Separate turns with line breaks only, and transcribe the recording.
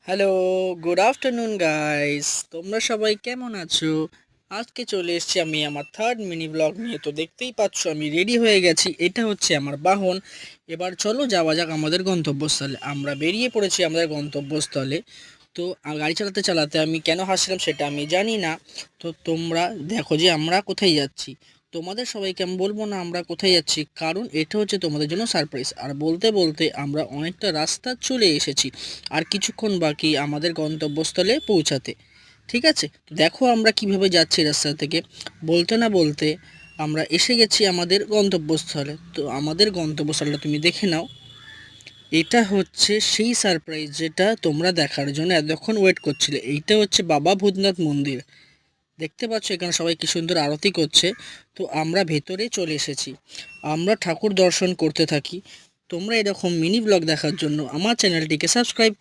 Hello, good afternoon guys. তোমরা সবাই কেমন আছো? আজকে চলে এসেছি আমি আমার থার্ড মিনি ব্লগ নিয়ে। তো দেখতেই পাচ্ছ আমি রেডি হয়ে গেছি। এটা হচ্ছে আমার বাহন। এবার চলো যাওয়া যাক আমাদের গন্তব্যস্থলে। আমরা বেরিয়ে পড়েছি আমাদের গন্তব্যস্থলে। তো গাড়ি চালাতে চালাতে আমি কেন হাসছিলাম সেটা আমি জানি না। তো তোমরা দেখো যে আমরা কোথায় যাচ্ছি। তোমাদের সবাইকে আমি বলবো না আমরা কোথায় যাচ্ছি, কারণ এটা হচ্ছে তোমাদের জন্য সারপ্রাইজ। আর বলতে বলতে আমরা অনেকটা রাস্তা চলে এসেছি। আর কিছুক্ষণ বাকি আমাদের গন্তব্যস্থলে পৌঁছাতে। ঠিক আছে, তো দেখো আমরা কিভাবে যাচ্ছি রাস্তা থেকে। বলতে না বলতে আমরা এসে গেছি আমাদের গন্তব্যস্থলে। তো আমাদের গন্তব্যস্থলটা তুমি দেখে নাও। এটা হচ্ছে সেই সারপ্রাইজ যেটা তোমরা দেখার জন্য এতক্ষণ ওয়েট করছিলে। এইটা হচ্ছে বাবা ভূতনাথ মন্দির। দেখতে পাচ্ছ এখানে সবাই কি সুন্দর আরতি করছে। তো আমরা ভেতরে চলে এসেছি। আমরা ঠাকুর দর্শন করতে থাকি। তোমরা এরকম মিনি ব্লগ দেখার জন্য আমার চ্যানেলটিকে সাবস্ক্রাইব